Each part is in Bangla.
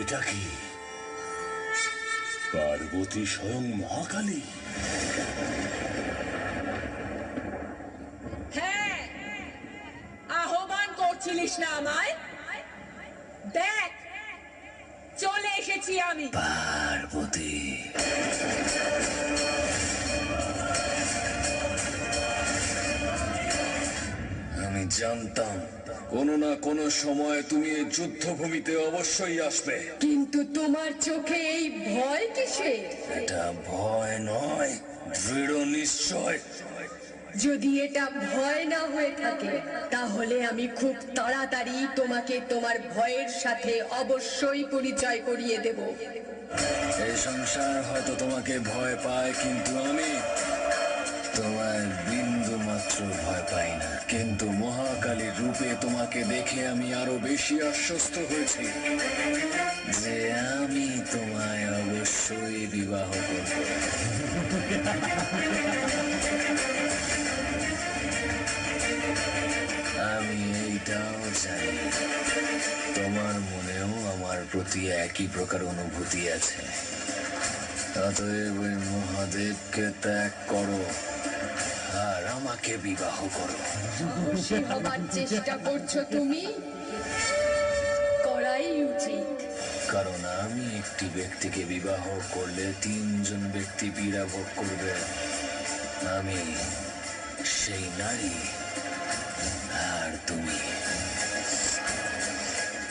এটা কি পার্বতী স্বয়ং মহাকালী? হ্যাঁ, আহ্বান করছিলিস না আমায়? দেখ, চলে এসেছি আমি। পার্বতী, আমি জানতাম কোনো না কোনো সময় তুমি এই যুদ্ধভূমিতে অবশ্যই আসবে। কিন্তু তোমার চোখে এই ভয় কিসের? এটা ভয় নয়, দৃঢ় নিশ্চয়। যদি এটা ভয় না হয়ে থাকে তাহলে আমি খুব তাড়াতাড়ি তোমাকে তোমার ভয়ের সাথে অবশ্যই পরিচয় করিয়ে দেব। এই সংসার হয়তো তোমাকে ভয় পায়, কিন্তু আমি তোমায় বিন্দু মাত্র ভয় পাই না। কিন্তু মহাকালীর রূপে তোমাকে দেখে আমি আরো বেশি আশ্বস্ত হয়েছি যে আমি তোমায় অবশ্যই বিবাহ করব। আমি এইটাও জানি তোমার মনেও আমার প্রতি একই প্রকার অনুভূতি আছে। অতএব ওই মহাদেবকে ত্যাগ করো আর আমাকে বিবাহ করো। খুশি হবার চেষ্টা করছো তুমি? করাই উচিত। কারণ আমি একটি ব্যক্তিকে বিবাহ করলে 3 জন ব্যক্তি পীড়া ভোগ করবে। আমি সেই নারী আর তুমি।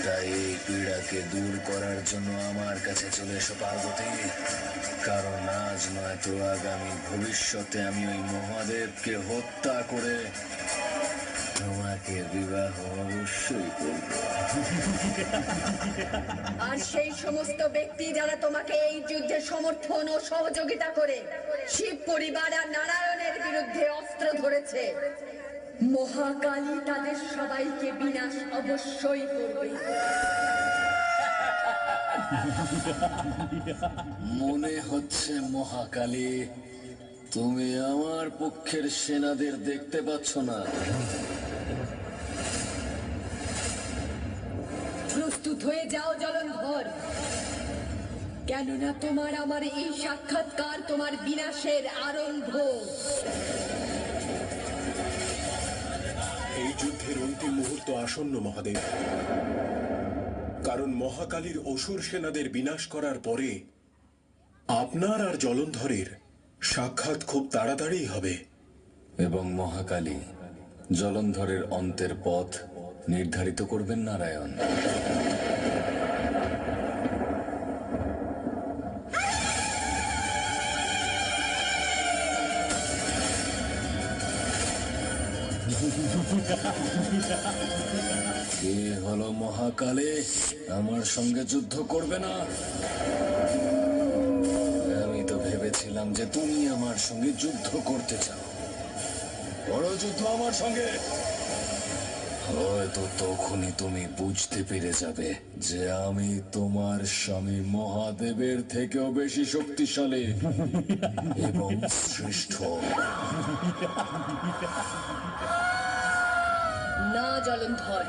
তাই এই পীড়াকে দূর করার জন্য আমার কাছে চলে এসো পার্বতী। কারণ আজ নয়তো আগামী ভবিষ্যতে আমি ওই মহাদেবকে হত্যা করে তোমাকে বিবাহ অবশ্যই করব। আর সেই সমস্ত ব্যক্তি যারা তোমাকে এই যুদ্ধে সমর্থন ও সহযোগিতা করে শিব পরিবার আর নারায়ণের বিরুদ্ধে অস্ত্র ধরেছে, মহাকালী তাদের সবাইকে বিনাশ অবশ্যই করবে। মনে হচ্ছে মহাকালী তুমি আমার পক্ষের সেনাদের দেখতে পাচ্ছ না। প্রস্তুত হয়ে যাও জলন্ধর, কেননা তোমার আমার এই সাক্ষাৎকার তোমার বিনাশের আরম্ভ। এই যুদ্ধের অন্তিম মুহূর্ত আসন্ন মহাদেব। কারণ মহাকালীর অসুর সেনাদের বিনাশ করার পরে আপনার আর জলন্ধরের সাক্ষাৎ খুব তাড়াতাড়ি হবে। এবং মহাকালী জলন্ধরের অন্তের পথ নির্ধারিত করবেন নারায়ণ। কে হলো মহাকালী? আমার সঙ্গে যুদ্ধ করবে না? আমি তো ভেবেছিলাম যে তুমি আমার সঙ্গে যুদ্ধ করতে চাও। বড় যুদ্ধ আমার সঙ্গে। হয়তো তখনই তুমি বুঝতে পেরে যাবে যে আমি তোমার স্বামী মহাদেবের থেকেও বেশি শক্তিশালী এবং শ্রেষ্ঠ। না জলন্ধর,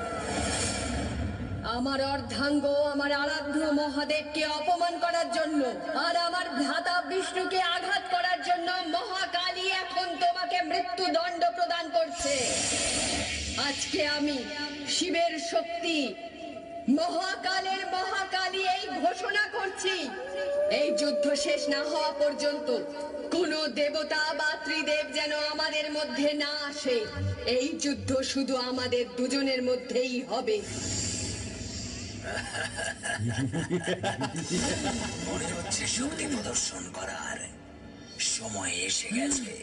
আমার অর্ধাঙ্গ আমার আরাধ্য মহাদেবকে অপমান করার জন্য আর আমার ভ্রাতা বিষ্ণুকে আঘাত করার জন্য মহাকালী এখন তোমাকে মৃত্যুদণ্ড প্রদান করছে। আজকে আমি শিবের শক্তি মহাকালের মহাকালী এই ঘোষণা করছি, এই যুদ্ধ শেষ না হওয়া পর্যন্ত কোনো দেবতা বা ত্রিদেব যেন আমাদের মধ্যে না আসে। এই যুদ্ধ শুধু আমাদের দুজনের মধ্যেই হবে। মনে হচ্ছে শক্তি প্রদর্শন করার সময় এসে গেছে।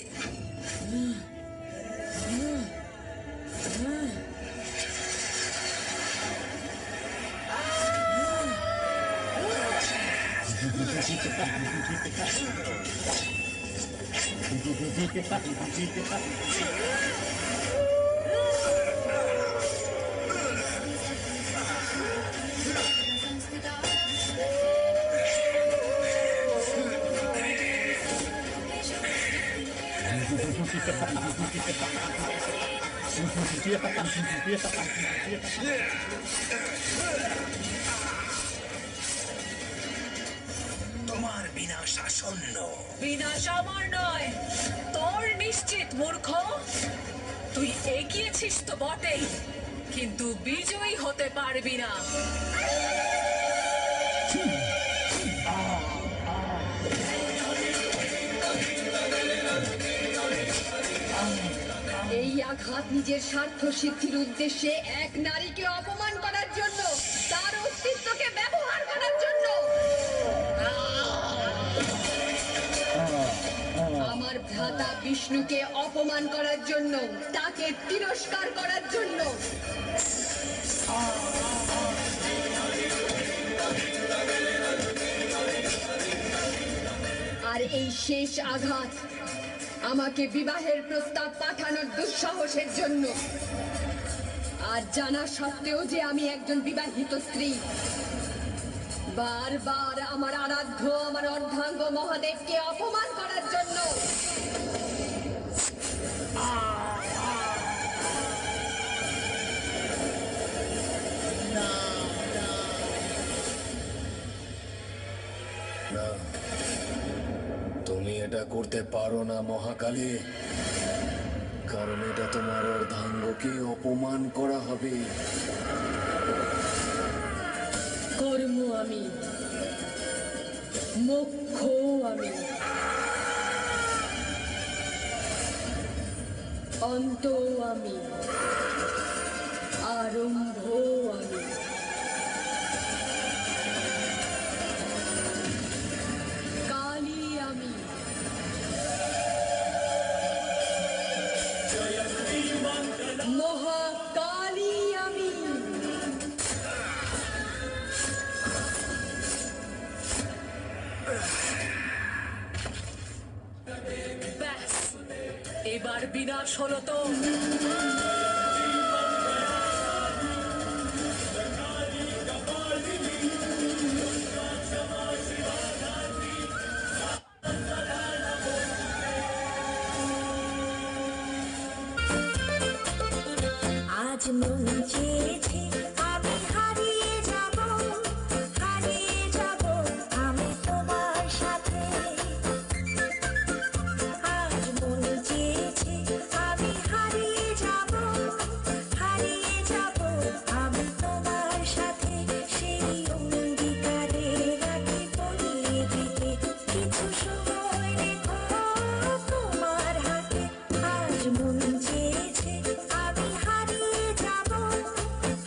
বিনাশ আসন্ন। বিনাশ আমার নয়, তোর নিশ্চিত মূর্খ। তুই এগিয়েছিস তো বটেই, কিন্তু বিজয়ী হতে পারবি না। এই আঘাত নিজের স্বার্থ সিদ্ধির উদ্দেশ্যে এক নারীকে অপমান করার জন্য, তার অস্তিত্বকে ব্যবহার করার জন্য, আমার ভ্রাতা বিষ্ণুকে অপমান করার জন্য, তাকে তিরস্কার করার জন্য। আর এই শেষ আঘাত আমাকে বিবাহের প্রস্তাব পাঠানোর দুঃসাহসের জন্য। আর জানা সত্ত্বেও যে আমি একজন বিবাহিত স্ত্রী, বারবার আমার আরাধ্য, আমার অর্ধাঙ্গ মহাদেবকে অপমান করার জন্য। না, তুমি এটা করতে পারো না মহাকালী, কারণ এটা তোমার অর্ধাঙ্গকে অপমান করা হবে। কর্ম আমি, মোক্ষ আমি, অন্ত আমি, আরম্ভ আমি। কালী আমি, মহাকালী আমি। ব্যাস, এবার বিনাশ হলো তো। আজ মন চেয়েছে আমি হারিয়ে যাব, হারিয়ে যাব আমি তোমার সাথে। আজ মন চেয়েছে আমি হারিয়ে যাব, হারিয়ে যাব আমি তোমার সাথে। সেই অঙ্গীকারে রাখি পরিয়ে দিতে কিছু সময় রেখো তোমার হাতে। আজ মন চেয়েছে আমি হারিয়ে যাব,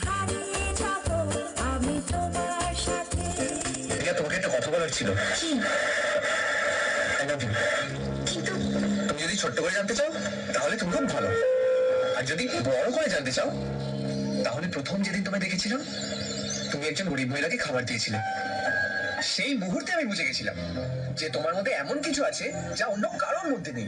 হারিয়ে যাব আমি তোমার সাথে। তোমাকে একটা কথা বলার ছিল। I love you. তুমি যদি ছোট্ট করে জানতে চাও তাহলে তুমি খুব ভালো, আর যদি বড় করে জানতে চাও তাহলে প্রথম যেদিন তোমায় দেখেছিলাম তুমি একজন গরিব মহিলাকে খাবার দিয়েছিলে। সেই মুহূর্তে আমি বুঝে গেছিলাম যে তোমার মধ্যে এমন কিছু আছে যা অন্য কারোর মধ্যে নেই।